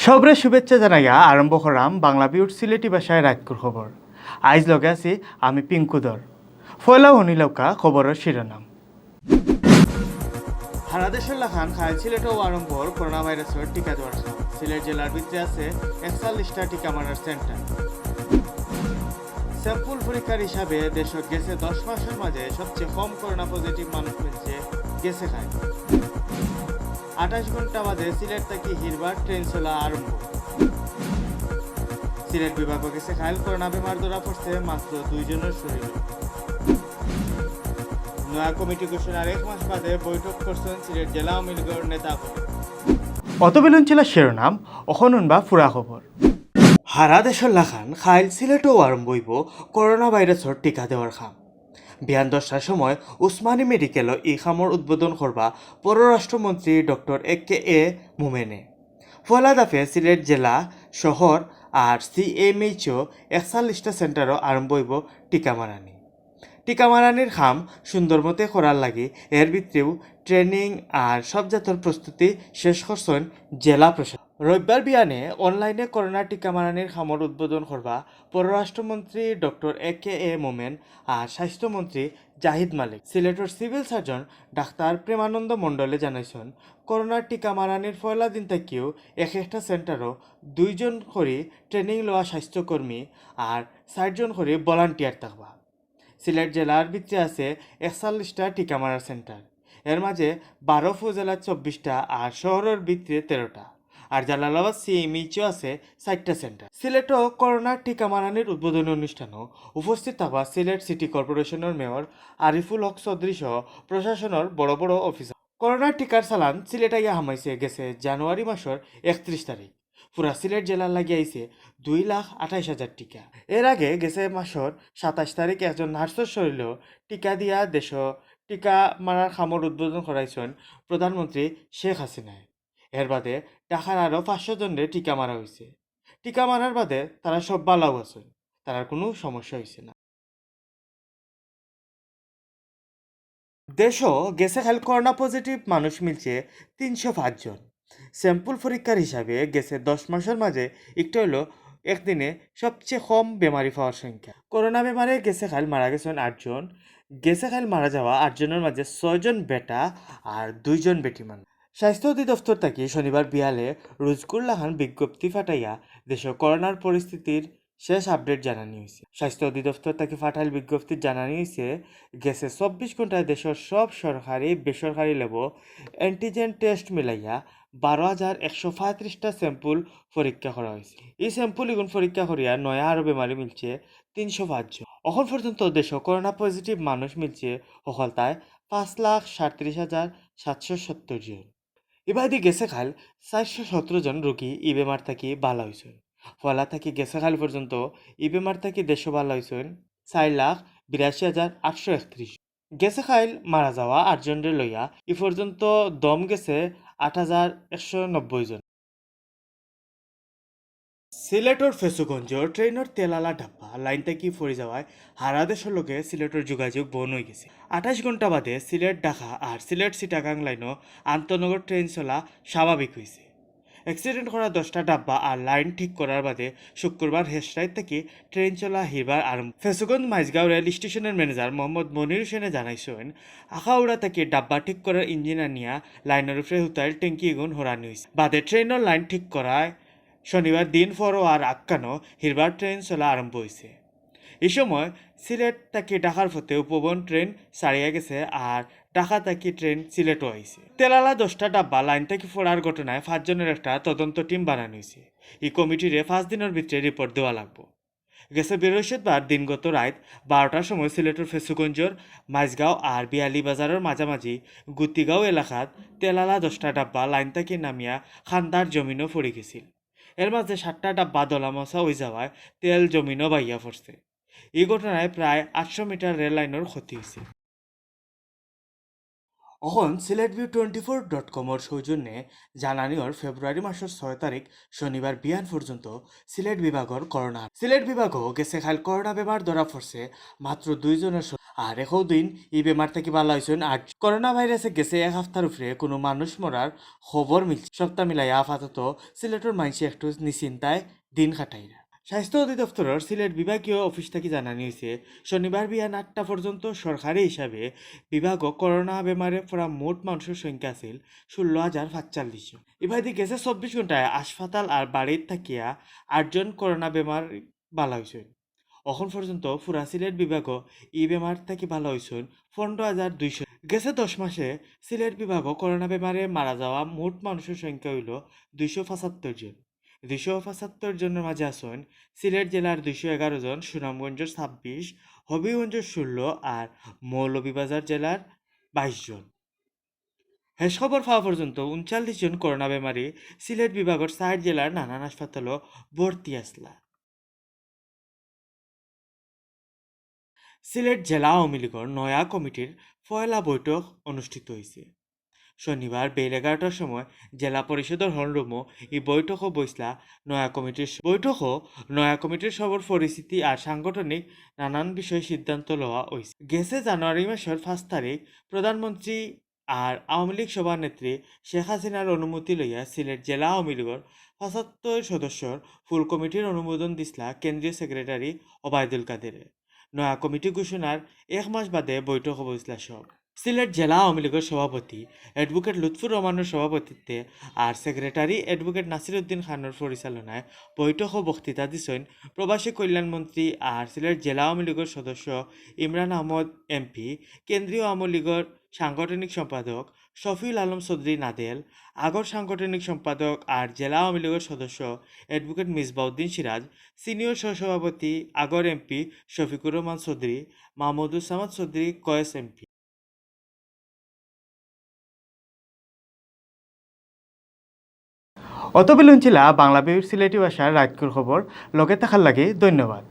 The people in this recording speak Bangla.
সবরে শুভেচ্ছা জানাইয়া আরম্ভ করাম বাংলা বিউট সিলেটি ভাষায় রাতকুর খবর। আইজ লগে আছি আমি পিঙ্কুদর। ফয়লা হনিলকা খবরের শিরোনাম। সারা দেশের লাখান খাইল সিলেটও আরম্ভর করোনা ভাইরাসের টিকা দেওয়ার খাম। সিলেট জেলার ভিতরে আছে 41টা টিকা মারার সেন্টার। স্যাম্পল পরীক্ষার হিসাবে দেশত গেছে 10 মাসের মাঝে সবচেয়ে কম করোনা পজিটিভ মানুষ মিলছে গেছে খায়। 28 ঘন্টা বাদে সিলেট থেকে হিরবার ট্রেন চলা আরম্ভ। সিলেট বিভাগে গেছে খাইল করোনা বেমার ধরা পড়ছে মাত্র 2 জনের শরীরে। নয়া কমিটি ঘোষণার 1 মাস বাদে বৈঠক করছেন সিলেট জেলা আওয়ামী লীগের নেতা। অতবেলুন ছিল শিরোনাম, অখনুন বা ফুরা খবর। হারা দেশের লাখান খাইল সিলেটও আরম্ভ হইব করোনা ভাইরাসের টিকা দেওয়ার খাম। বিয়ান 10টার সময় উসমানী মেডিকেল এই খামর উদ্বোধন করবা পররাষ্ট্রমন্ত্রী ডক্টর এ মোমেনে। পয়লা দাফে সিলেট জেলা শহর আর সিএমএইচও 41টা সেন্টারও আরম্ভ হইব টিকা মারানি। টিকা মারানির খাম সুন্দর মতে করার লাগে এর ভিতরেও ট্রেনিং আর সব জাতের প্রস্তুতি শেষ করছেন জেলা প্রশাসন। রবিবার বিয়ানে অনলাইনে করোনা টিকা মারানির খামর উদ্বোধন করবা পররাষ্ট্রমন্ত্রী ডক্টর এ মোমেন আর স্বাস্থ্যমন্ত্রী জাহিদ মালিক। সিলেটের সিভিল সার্জন ডাক্তার প্রেমানন্দ মণ্ডলে জানাইছেন করোনার টিকা মারানির পয়লা দিন থেকেও একটা সেন্টারও 2 জন করে ট্রেনিং লওয়া স্বাস্থ্যকর্মী আর 60 জন করে ভলান্টিয়ার থাকবা। সিলেট জেলার ভিতরে আছে 41টা টিকা মারার সেন্টার। এর মাঝে 12 উপজেলার 24টা আর শহরের ভিতরে 13টা। আর জালালাবাদ সিএমএইচও আছে 4টা সেন্টার। সিলেটও করোনার টিকা মারানির উদ্বোধনী অনুষ্ঠানও উপস্থিত থাকবা সিলেট সিটি কর্পোরেশনের মেয়র আরিফুল হক চৌধুরী সহ প্রশাসনের বড় বড় অফিসার। করোনার টিকার চালান সিলেট আইয়া হামাইছে গেছে জানুয়ারি মাসের 31 তারিখ। পুরা সিলেট জেলার লাগি আইছে 2,28,000 টিকা। এর আগে গেছে মাসের 27 তারিখ একজন নার্সের শরীরেও টিকা দিয়া দেশ টিকা মারার খামর উদ্বোধন করাইছেন প্রধানমন্ত্রী শেখ হাসিনায়। এর বাদে ঢাকার আরও 500 জনের টিকা মারা হয়েছে। টিকা মারার বাদে তারা সব বালাও আছে, তার কোনো সমস্যা হয়েছে না। দেশও গেছে খালি করোনা পজিটিভ মানুষ মিলছে 305 জন। স্যাম্পল পরীক্ষার হিসাবে গেছে 10 মাসের মাঝে একটু হলো একদিনে সবচেয়ে কম বেমারি পাওয়ার সংখ্যা। করোনা বেমারে গেছে খাল মারা গেছেন 8 জন। গেছে খাল মারা যাওয়া 8 জনের মাঝে 6 জন বেটা আর 2 জন বেটি মানুষ। স্বাস্থ্য অধিদপ্তর থেকে শনিবার বিয়ালে রুজকুল্লাহান বিজ্ঞপ্তি ফাটাইয়া দেশের করোনার পরিস্থিতির শেষ আপডেট জানানি হয়েছে। স্বাস্থ্য অধিদপ্তর থেকে ফাটাইল বিজ্ঞপ্তি জানানি হয়েছে গেছে 24 ঘন্টায় দেশের সব সরকারি বেসরকারি লেব অ্যান্টিজেন টেস্ট মিলাইয়া 12,135টা স্যাম্পল পরীক্ষা করা হয়েছে। এই স্যাম্পল ইগুন পরীক্ষা করিয়া নয়া আরো বেমারি মিলছে 305 জন। এখন পর্যন্ত দেশে করোনা পজিটিভ মানুষ মিলছে সফলতায় 5,37,770 জন। এবাদি গেছে খাল 417 জন রোগী ই বেমার থাকি ভালো হয়েছেন। ফলা থাকি গেছে খাল পর্যন্ত ই বেমার থাকি দেশও ভালো হয়েছেন 4,82,831। গেছে খাইল মারা যাওয়া 8 জনের লইয়া ই পর্যন্ত দম গেছে 8,190 জন। সিলেটর ফেসুগঞ্জর ট্রেনের তেলালা ডাব্বা লাইন থেকে পড়ে যাওয়ায় হারা দেশের লোকে সিলেটের যোগাযোগ বন্ধ হয়ে গেছে। 28 ঘন্টা বাদে সিলেট ঢাকা আর সিলেট চিটাগাং লাইনও আন্তনগর ট্রেন চলা স্বাভাবিক হয়েছে। অ্যাক্সিডেন্ট করা 10টা ডাব্বা আর লাইন ঠিক করার বাদে শুক্রবার হেসরাইত থেকে ট্রেন চলা হিরবার আরম্ভ। ফেসুগঞ্জ মাইজগাঁও রেল স্টেশনের ম্যানেজার মোহাম্মদ মনির হোসেনে জানাইছেন আখাউড়া থেকে ডাব্বা ঠিক করার ইঞ্জিনিয়ার নিয়া লাইনের উপরে হুতাইল ট্যাঙ্কি গুণ হরানি হয়েছে। বাদে ট্রেনের লাইন ঠিক করায় শনিবার দিন আর আক্কানো হিরবার ট্রেন চলা আরম্ভ হয়েছে। এই সময় সিলেট থেকে ঢাকার পথে উপবন ট্রেন ছাড়িয়ে গেছে আর ঢাকা থেকে ট্রেন সিলেটও আইছে। তেলালা 10টা ডাব্বা লাইন থেকে ফোড়ার ঘটনায় 5 জনের একটা তদন্ত টিম বানানো হয়েছে। এই কমিটিরে 5 দিনের ভিতরে রিপোর্ট দেওয়া লাগবে। গেছে বৃহস্পতিবার দিনগত রাত 12টার সময় সিলেটের ফেসুগঞ্জর মাইজগাঁও আর বিয়ালি বাজারের মাঝামাঝি গুতিগাঁও এলাকাত তেলালা 10টা ডাব্বা লাইন থেকে নামিয়া খান্দার জমিনও পড়ে গেছিল। এর মাঝে 7টা ডাব্বা দলামশা হয়ে যাওয়ায় তেল জমিনও বাইয়া পড়ছে। এই ঘটনায় প্রায় 800 মিটার রেল লাইনের ক্ষতি হয়েছে। এখন সিলেট ভিউ 24.com সৌজন্যে জানানিওর ফেব্রুয়ারি মাসের 6 তারিখ শনিবার বিয়ান পর্যন্ত সিলেট বিভাগের করোনা গেছে খাল করোনা বেমার ধরা পড়ছে মাত্র 2 জনের আর এখন দিন এই বেমার থেকে ভালো হয়েছেন 8 করোনা ভাইরাসে গেছে এক সপ্তাহের উপরে কোনো মানুষ মরার খবর মিলছে সপ্তাহ মিলাই আপাতত সিলেটের মানুষ একটু নিশ্চিন্তায় দিন কাটাইরা স্বাস্থ্য অধিদপ্তরের সিলেট বিভাগীয় অফিস থেকে জানানি হয়েছে শনিবার বিয়ান 8টা পর্যন্ত সরকারি হিসাবে বিভাগও করোনা বেমারে পড়া মোট মানুষের সংখ্যা ছিল 16,540 জন এবারে গেছে 24 ঘন্টায় হাসপাতাল আর বাড়ির থাকিয়া 8জন করোনা বেমার ভালো হয়েছেন এখন পর্যন্ত পুরা সিলেট বিভাগও এই বেমার থেকে ভালো হয়েছেন 15,200 গেছে 10 মাসে সিলেট বিভাগও করোনা বেমারে মারা যাওয়া মোট মানুষের সংখ্যা হইল 275 জন 275 জনের মাঝে আছেন সিলেট জেলার 211 জন, সুনামগঞ্জের 26, হবিগঞ্জের 16 আর মৌলভীবাজার জেলার 22 জন। শেষ খবর পাওয়া পর্যন্ত 39 জন করোনা বেমারি সিলেট বিভাগের 60 জেলার নানান হাসপাতালও ভর্তি আসলা। সিলেট জেলা আওয়ামী লীগের নয়া কমিটির পয়লা বৈঠক অনুষ্ঠিত হয়েছে শনিবার বেল 11টার সময় জেলা পরিষদের হলরুমও এই বৈঠকও বসলা নয়া কমিটির সবর পরিস্থিতি আর সাংগঠনিক নানান বিষয়ে সিদ্ধান্ত লওয়া হয়েছে গেছে জানুয়ারি মাসের 5 তারিখ প্রধানমন্ত্রী আর আওয়ামী লীগ সভানেত্রী শেখ হাসিনার অনুমতি লইয়া সিলেট জেলা আওয়ামী লীগের 75 সদস্যর ফুল কমিটির অনুমোদন দিসলা কেন্দ্রীয় সেক্রেটারি ওবায়দুল কাদেরে নয়া কমিটি ঘোষণার 1 মাস বাদে বৈঠক বসলা সব সিলেট জেলা আওয়ামী লীগের সভাপতি অ্যাডভোকেট লুৎফুর রহমানের সভাপতিত্বে আর সেক্রেটারি অ্যাডভোকেট নাসির উদ্দিন খানের পরিচালনায় বৈঠক ও বক্তৃতা দিছেন প্রবাসী কল্যাণ মন্ত্রী আর সিলেট জেলা আওয়ামী লীগের সদস্য ইমরান আহমদ এমপি কেন্দ্রীয় আওয়ামী লীগের সাংগঠনিক সম্পাদক শফিউল আলম চৌধুরী নাদেল আগর সাংগঠনিক সম্পাদক আর জেলা আওয়ামী লীগের সদস্য অ্যাডভোকেট মিসবাউদ্দিন সিরাজ সিনিয়র সহসভাপতি আগর এমপি শফিকুর রহমান চৌধুরী মাহমুদুজ্জামান চৌধুরী কয়েস এমপি অতবেলুন ছিলা বাংলা বিউর সিলেটি ভাষার রাজকুর খবর লগে থাকার লাগে ধন্যবাদ।